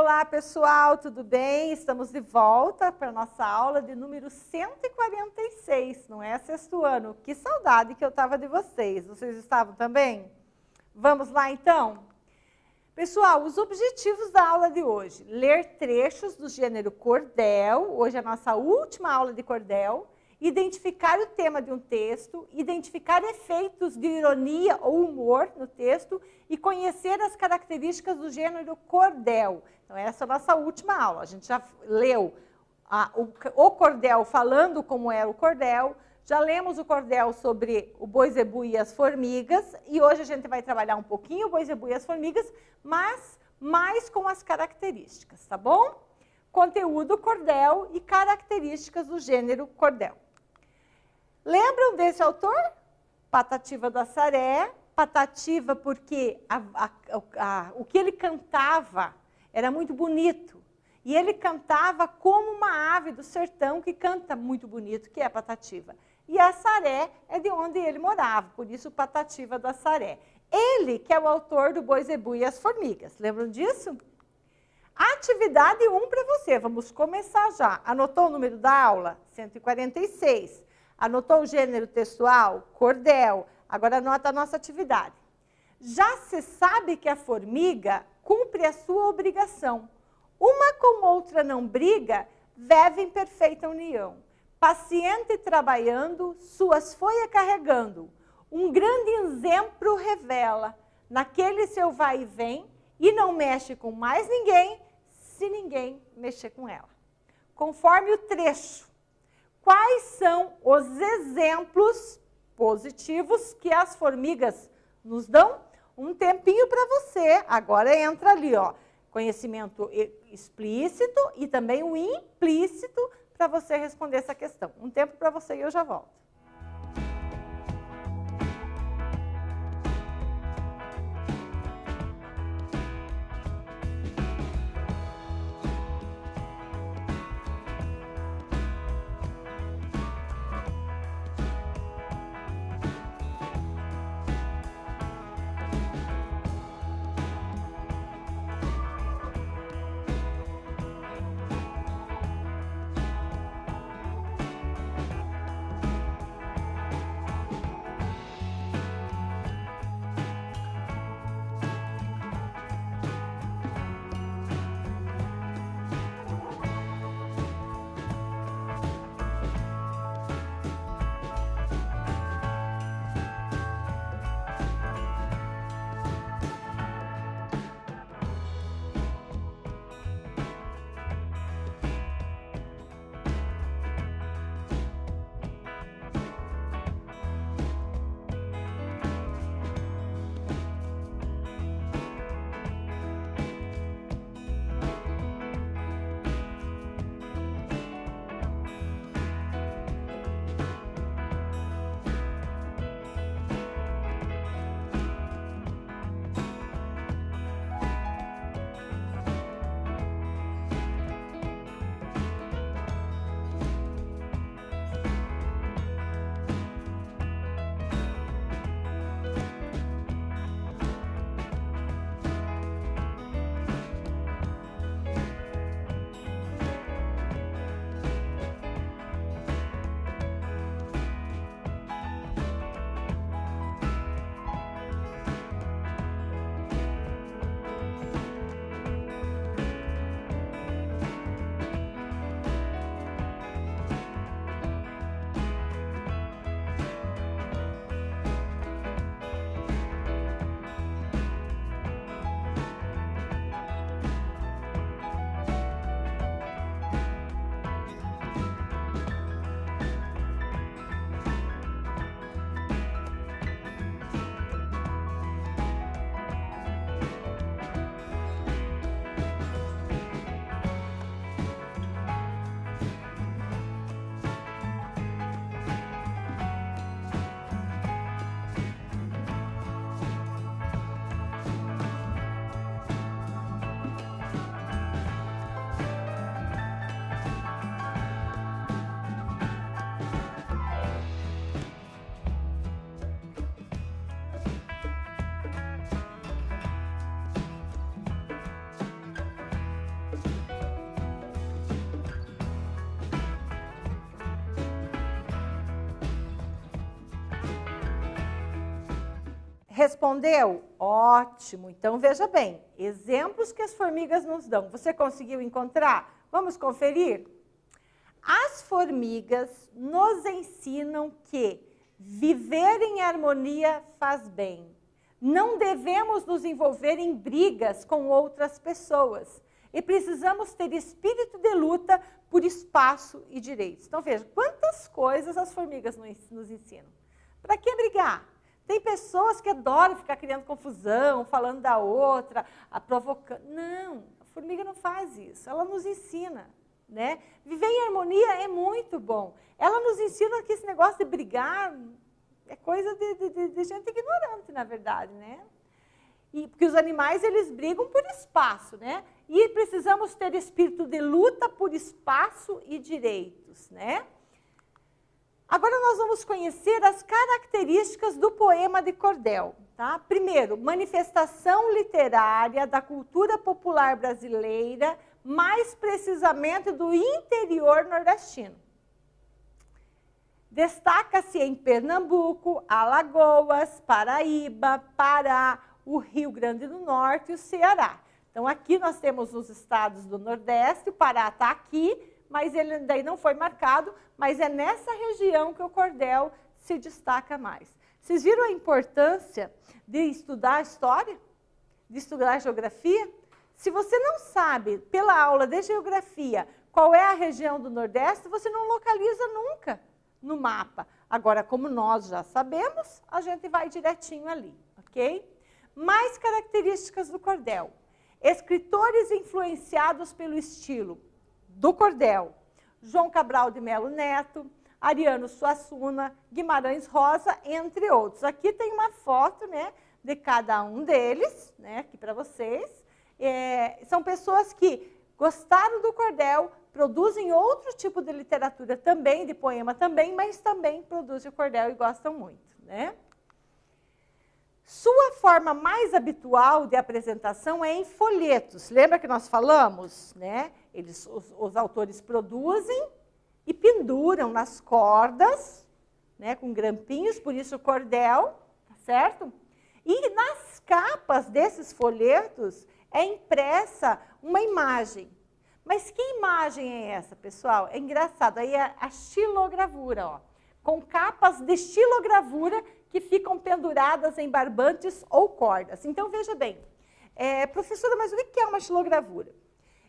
Olá, pessoal, tudo bem? Estamos de volta para a nossa aula de número 146, não é? Sexto ano. Que saudade que eu estava de vocês. Vocês estavam também? Vamos lá, então? Pessoal, os objetivos da aula de hoje. Ler trechos do gênero cordel. Hoje é a nossa última aula de cordel. Identificar o tema de um texto, identificar efeitos de ironia ou humor no texto e conhecer as características do gênero cordel. Então, essa é a nossa última aula. A gente já leu o cordel falando como era o cordel, já lemos o cordel sobre o boi zebu e as formigas, e hoje a gente vai trabalhar um pouquinho o boi zebu e as formigas, mas mais com as características, tá bom? Conteúdo cordel e características do gênero cordel. Lembram desse autor? Patativa do Assaré. Patativa porque o que ele cantava era muito bonito. E ele cantava como uma ave do sertão que canta muito bonito, que é a Patativa. E Assaré é de onde ele morava, por isso Patativa do Assaré. Ele que é o autor do Boi Zebu e as Formigas. Lembram disso? Atividade 1 para você. Vamos começar já. Anotou o número da aula? 146. Anotou o gênero textual? Cordel. Agora anota a nossa atividade. Já se sabe que a formiga cumpre a sua obrigação. Uma com outra não briga, vive em perfeita união. Paciente trabalhando, suas folhas carregando. Um grande exemplo revela, naquele seu vai e vem, e não mexe com mais ninguém, se ninguém mexer com ela. Conforme o trecho. Quais são os exemplos positivos que as formigas nos dão? Um tempinho para você. Agora entra ali, ó, conhecimento explícito e também o implícito para você responder essa questão. Um tempo para você e eu já volto. Respondeu? Ótimo. Então, veja bem, exemplos que as formigas nos dão. Você conseguiu encontrar? Vamos conferir? As formigas nos ensinam que viver em harmonia faz bem. Não devemos nos envolver em brigas com outras pessoas. E precisamos ter espírito de luta por espaço e direitos. Então, veja, quantas coisas as formigas nos ensinam. Para que brigar? Tem pessoas que adoram ficar criando confusão, falando da outra, provocando. Não, a formiga não faz isso. Ela nos ensina, né? Viver em harmonia é muito bom. Ela nos ensina que esse negócio de brigar é coisa de gente ignorante, na verdade, né? Porque os animais, eles brigam por espaço, né? E precisamos ter espírito de luta por espaço e direitos, né? Agora nós vamos conhecer as características do poema de cordel, tá? Primeiro, manifestação literária da cultura popular brasileira, mais precisamente do interior nordestino. Destaca-se em Pernambuco, Alagoas, Paraíba, Pará, o Rio Grande do Norte e o Ceará. Então, aqui nós temos os estados do Nordeste, o Pará está aqui, mas ele daí não foi marcado, mas é nessa região que o cordel se destaca mais. Vocês viram a importância de estudar a história? De estudar a geografia? Se você não sabe, pela aula de geografia, qual é a região do Nordeste, você não localiza nunca no mapa. Agora, como nós já sabemos, a gente vai direitinho ali, ok? Mais características do cordel. Escritores influenciados pelo estilo do cordel. João Cabral de Melo Neto, Ariano Suassuna, Guimarães Rosa, entre outros. Aqui tem uma foto, né, de cada um deles, né, aqui para vocês. São pessoas que gostaram do cordel, produzem outro tipo de literatura também, de poema também, mas também produzem o cordel e gostam muito, né? Sua forma mais habitual de apresentação é em folhetos. Lembra que nós falamos, né? Os autores produzem e penduram nas cordas, né, com grampinhos, por isso o cordel, tá certo? E nas capas desses folhetos é impressa uma imagem. Mas que imagem é essa, pessoal? É engraçado, aí é a xilogravura, ó, com capas de xilogravura que ficam penduradas em barbantes ou cordas. Então, veja bem, professora, mas o que é uma xilogravura?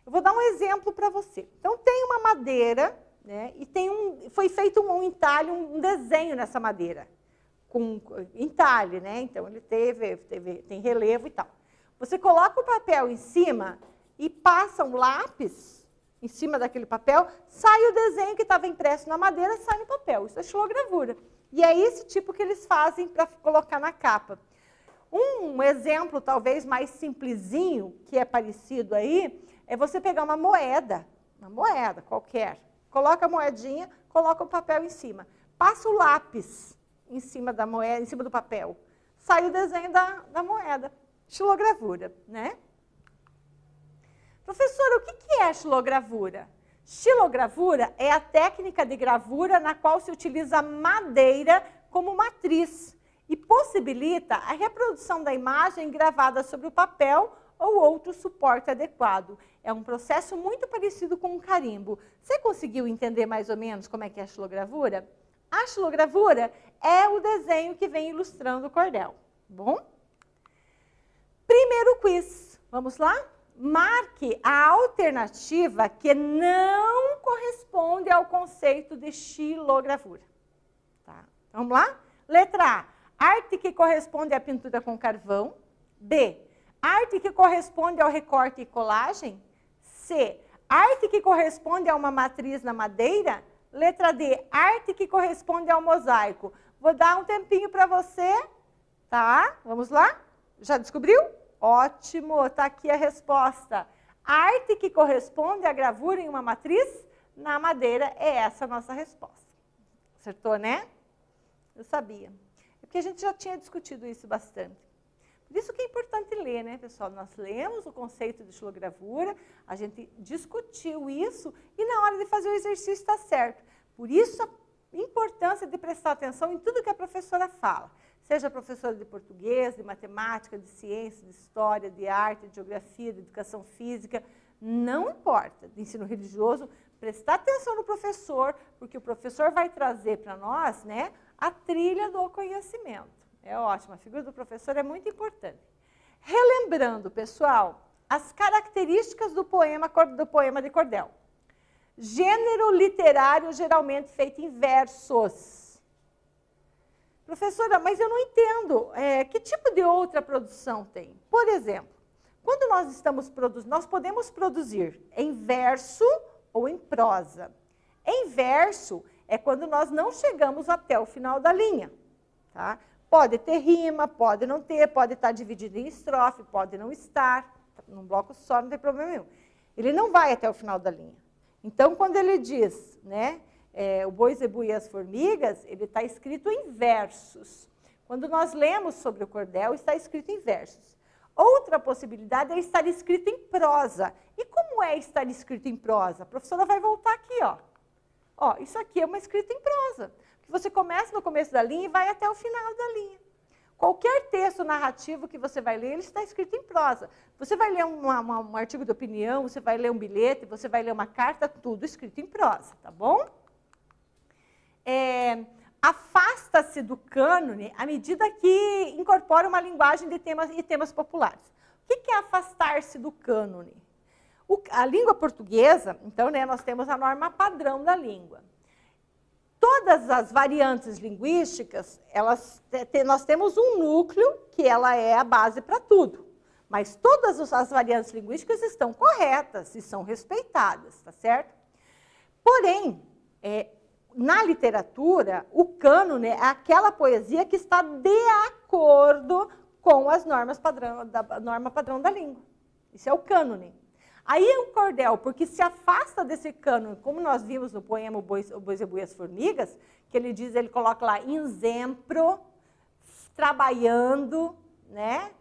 Eu vou dar um exemplo para você. Então, tem uma madeira, né, e foi feito um entalhe, um desenho nessa madeira, com entalhe, né? Então, ele tem relevo e tal. Você coloca o papel em cima e passa um lápis em cima daquele papel, sai o desenho que estava impresso na madeira, sai no papel. Isso é xilogravura. E é esse tipo que eles fazem para colocar na capa. Um exemplo, talvez, mais simplesinho, que é parecido aí, é você pegar uma moeda qualquer, coloca a moedinha, coloca o papel em cima, passa o lápis em cima da moeda, em cima do papel, sai o desenho da moeda. Xilogravura, né? Professora, o que é xilogravura? Xilogravura é a técnica de gravura na qual se utiliza madeira como matriz e possibilita a reprodução da imagem gravada sobre o papel ou outro suporte adequado. É um processo muito parecido com um carimbo. Você conseguiu entender mais ou menos como é que é a xilogravura? A xilogravura é o desenho que vem ilustrando o cordel. Bom? Primeiro quiz. Vamos lá? Marque a alternativa que não corresponde ao conceito de xilogravura. Tá? Vamos lá? Letra A. Arte que corresponde à pintura com carvão. B. Arte que corresponde ao recorte e colagem. C. Arte que corresponde a uma matriz na madeira. Letra D. Arte que corresponde ao mosaico. Vou dar um tempinho para você. Tá? Vamos lá? Já descobriu? Ótimo, está aqui a resposta. A arte que corresponde à gravura em uma matriz na madeira é essa a nossa resposta. Acertou, né? Eu sabia. É porque a gente já tinha discutido isso bastante. Por isso que é importante ler, né, pessoal? Nós lemos o conceito de xilogravura, a gente discutiu isso e na hora de fazer o exercício está certo. Por isso a importância de prestar atenção em tudo que a professora fala. Seja professora de português, de matemática, de ciência, de história, de arte, de geografia, de educação física, não importa, de ensino religioso, prestar atenção no professor, porque o professor vai trazer para nós, né, a trilha do conhecimento. É ótimo, a figura do professor é muito importante. Relembrando, pessoal, as características do poema de cordel. Gênero literário geralmente feito em versos. Professora, mas eu não entendo, que tipo de outra produção tem? Por exemplo, quando nós estamos produzindo, nós podemos produzir em verso ou em prosa. Em verso é quando nós não chegamos até o final da linha, tá? Pode ter rima, pode não ter, pode estar dividido em estrofe, pode não estar, num bloco só não tem problema nenhum. Ele não vai até o final da linha. Então, quando ele diz, né, o Boi, Zebu e as Formigas, ele está escrito em versos. Quando nós lemos sobre o cordel, está escrito em versos. Outra possibilidade é estar escrito em prosa. E como é estar escrito em prosa? A professora vai voltar aqui, ó. Ó, isso aqui é uma escrita em prosa. Você começa no começo da linha e vai até o final da linha. Qualquer texto narrativo que você vai ler, ele está escrito em prosa. Você vai ler um artigo de opinião, você vai ler um bilhete, você vai ler uma carta, tudo escrito em prosa, tá bom? Afasta-se do cânone à medida que incorpora uma linguagem de temas populares. O que é afastar-se do cânone? A língua portuguesa, então, né, nós temos a norma padrão da língua. Todas as variantes linguísticas, nós temos um núcleo que ela é a base para tudo. Mas todas as variantes linguísticas estão corretas e são respeitadas, tá certo? Porém, na literatura, o cânone é aquela poesia que está de acordo com as norma padrão da língua. Isso é o cânone. Aí é o cordel, porque se afasta desse cânone, como nós vimos no poema O Boi, Zebu e as Formigas, que ele coloca lá, exemplo, trabalhando, né?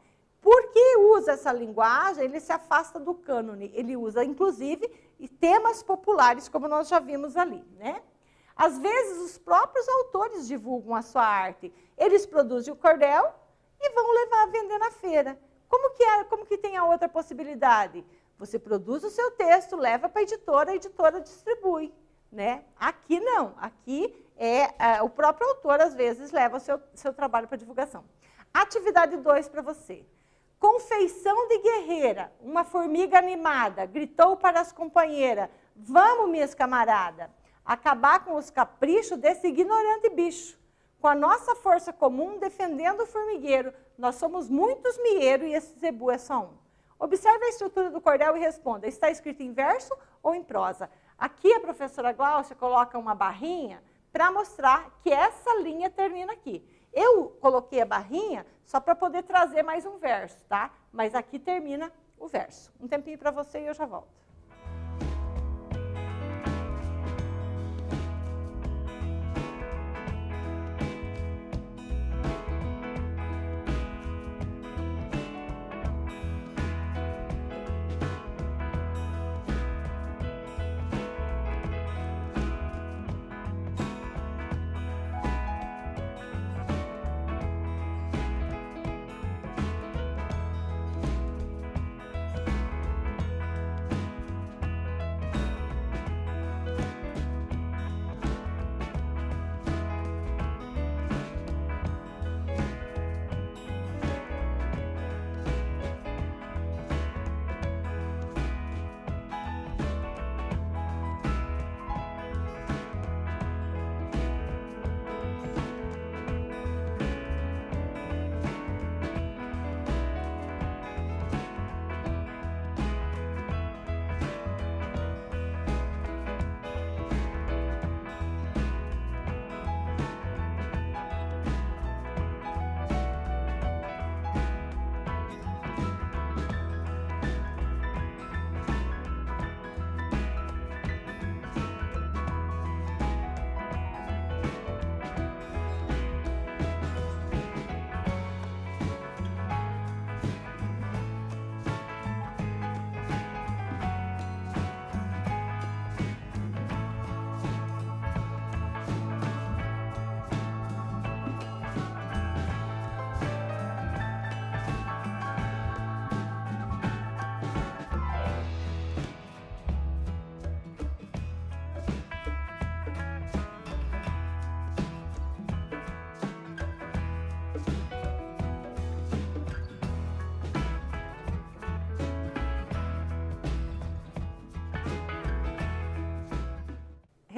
Porque usa essa linguagem, ele se afasta do cânone. Ele usa, inclusive, temas populares, como nós já vimos ali, né? Às vezes, os próprios autores divulgam a sua arte. Eles produzem o cordel e vão levar a vender na feira. Como que tem a outra possibilidade? Você produz o seu texto, leva para a editora distribui, né? Aqui não, aqui o próprio autor, às vezes, leva o seu trabalho para divulgação. Atividade 2 para você. Confeição de guerreira, uma formiga animada, gritou para as companheiras, vamos, minhas camaradas, acabar com os caprichos desse ignorante bicho. Com a nossa força comum, defendendo o formigueiro, nós somos muitos mieiros e esse zebu é só um. Observe a estrutura do cordel e responda, está escrito em verso ou em prosa? Aqui a professora Gláucia coloca uma barrinha para mostrar que essa linha termina aqui. Eu coloquei a barrinha só para poder trazer mais um verso, tá? Mas aqui termina o verso. Um tempinho para você e eu já volto.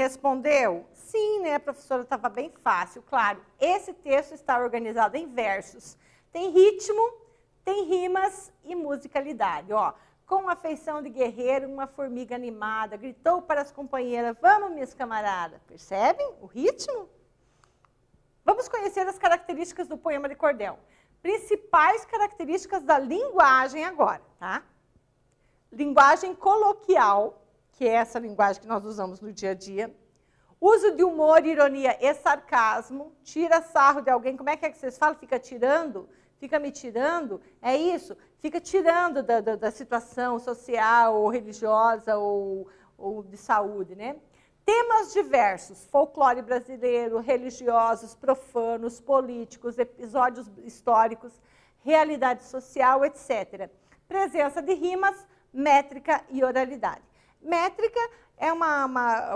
Respondeu? Sim, né, professora? Estava bem fácil. Claro, esse texto está organizado em versos. Tem ritmo, tem rimas e musicalidade. Ó, com afeição de guerreiro, uma formiga animada gritou para as companheiras: vamos, minhas camaradas. Percebem o ritmo? Vamos conhecer as características do poema de cordel. Principais características da linguagem agora, tá? Linguagem coloquial, que é essa linguagem que nós usamos no dia a dia. Uso de humor, ironia e sarcasmo. Tira sarro de alguém. Como é que vocês falam? Fica tirando? Fica me tirando? É isso? Fica tirando da situação social, ou religiosa, ou de saúde, né? Temas diversos, folclore brasileiro, religiosos, profanos, políticos, episódios históricos, realidade social, etc. Presença de rimas, métrica e oralidade. Métrica é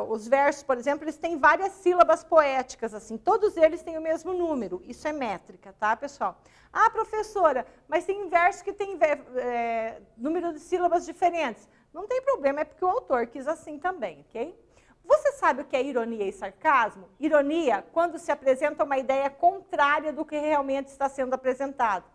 os versos, por exemplo, eles têm várias sílabas poéticas, assim, todos eles têm o mesmo número. Isso é métrica, tá, pessoal? Ah, professora, mas tem versos que tem número de sílabas diferentes. Não tem problema, é porque o autor quis assim também, ok? Você sabe o que é ironia e sarcasmo? Ironia, quando se apresenta uma ideia contrária do que realmente está sendo apresentado.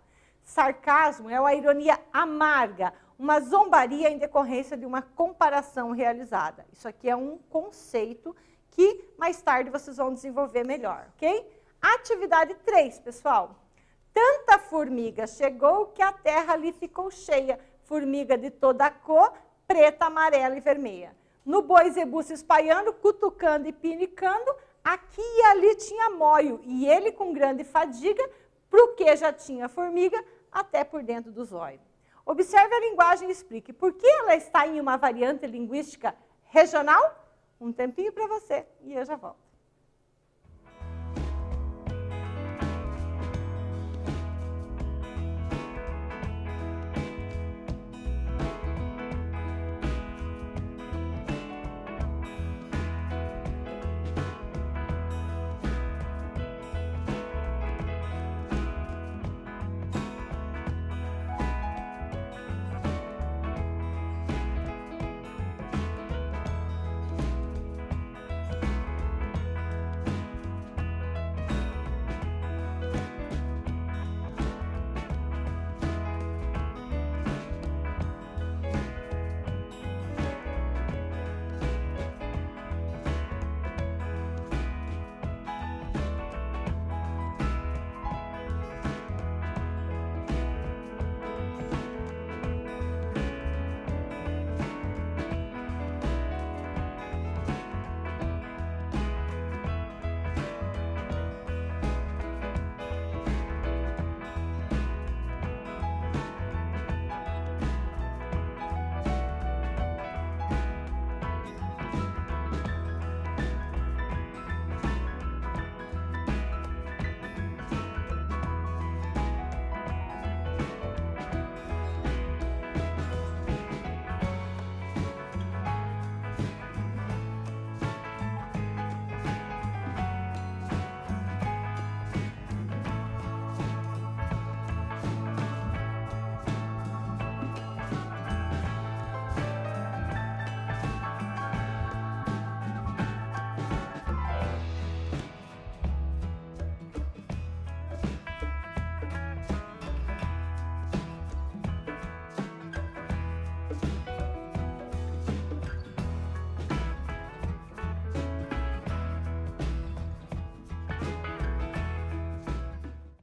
Sarcasmo é uma ironia amarga, uma zombaria em decorrência de uma comparação realizada. Isso aqui é um conceito que mais tarde vocês vão desenvolver melhor, ok? Atividade 3, pessoal. Tanta formiga chegou que a terra ali ficou cheia. Formiga de toda a cor, preta, amarela e vermelha. No boi zebu se espalhando, cutucando e pinicando, aqui e ali tinha moio, e ele com grande fadiga, porque já tinha formiga até por dentro dos olhos. Observe a linguagem e explique por que ela está em uma variante linguística regional. Um tempinho para você e eu já volto.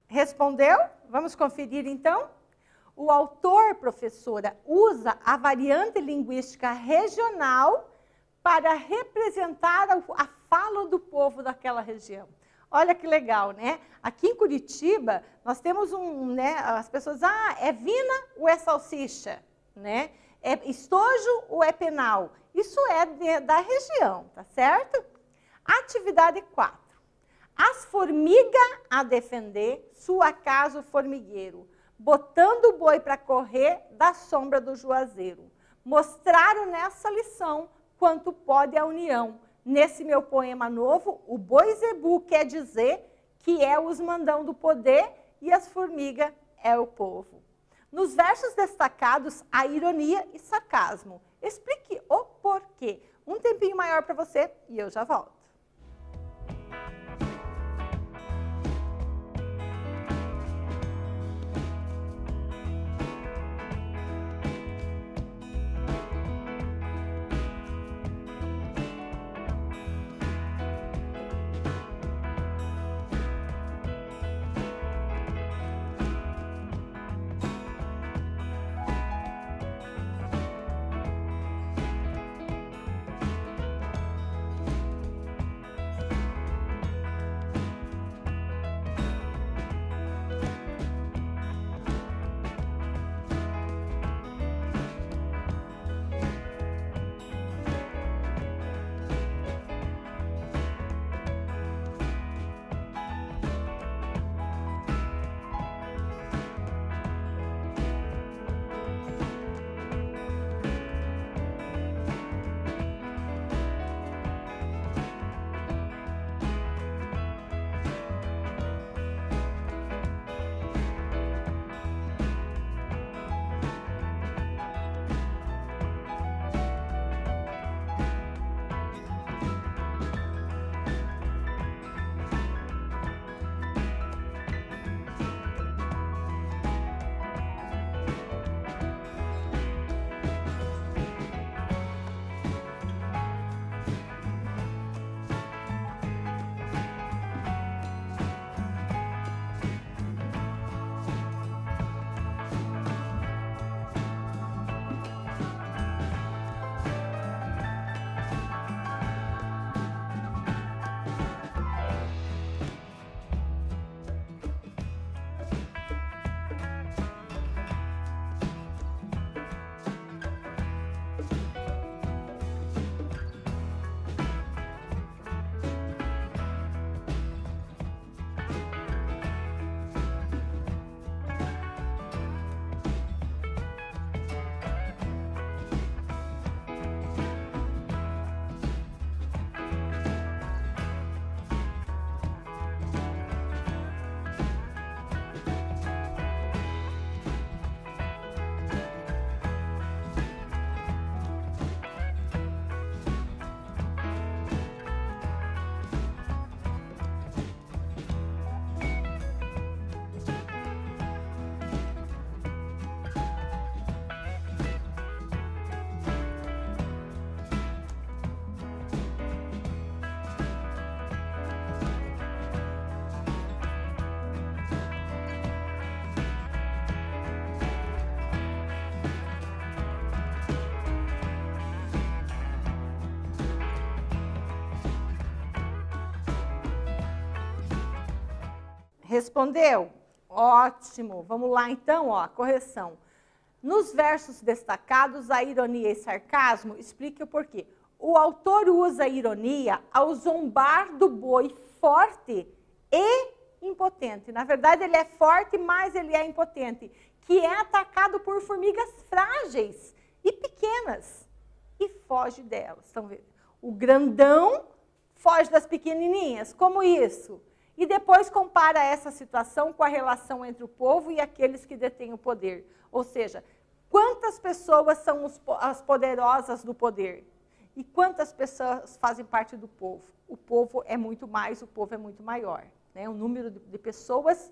Respondeu? Vamos conferir, então? O autor, professora, usa a variante linguística regional para representar a fala do povo daquela região. Olha que legal, né? Aqui em Curitiba, nós temos as pessoas, é vina ou é salsicha? Né? É estojo ou é penal? Isso é da região, tá certo? Atividade 4. As formigas a defender, sua casa o formigueiro, botando o boi para correr da sombra do juazeiro. Mostraram nessa lição quanto pode a união. Nesse meu poema novo, o boi zebu quer dizer que é os mandão do poder e as formigas é o povo. Nos versos destacados, há ironia e sarcasmo. Explique o porquê. um tempinho maior para você e eu já volto. Respondeu? Ótimo. Vamos lá então, ó, correção. Nos versos destacados, a ironia e sarcasmo, explique o porquê. O autor usa a ironia ao zombar do boi forte e impotente. Na verdade, ele é forte, mas ele é impotente, que é atacado por formigas frágeis e pequenas e foge delas. Estão vendo? O grandão foge das pequenininhas. Como isso? E depois compara essa situação com a relação entre o povo e aqueles que detêm o poder. Ou seja, quantas pessoas são as poderosas do poder? E quantas pessoas fazem parte do povo? O povo é muito mais, o povo é muito maior. Né? O número de pessoas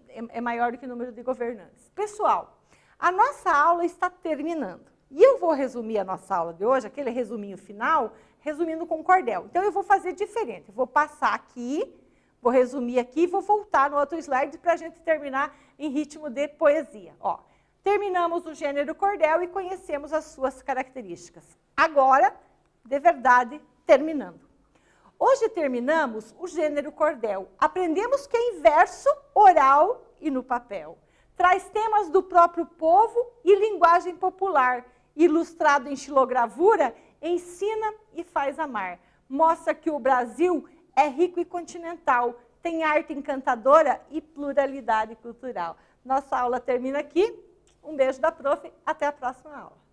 é maior do que o número de governantes. Pessoal, a nossa aula está terminando. E eu vou resumir a nossa aula de hoje, aquele resuminho final, resumindo com cordel. Então, eu vou fazer diferente. Eu vou passar aqui, vou resumir aqui e vou voltar no outro slide para a gente terminar em ritmo de poesia. Ó, terminamos o gênero cordel e conhecemos as suas características. Agora, de verdade, terminando. Hoje terminamos o gênero cordel. Aprendemos que é em verso, oral e no papel. Traz temas do próprio povo e linguagem popular. Ilustrado em xilogravura, ensina e faz amar. Mostra que o Brasil é rico e continental, tem arte encantadora e pluralidade cultural. Nossa aula termina aqui. Um beijo da prof. Até a próxima aula.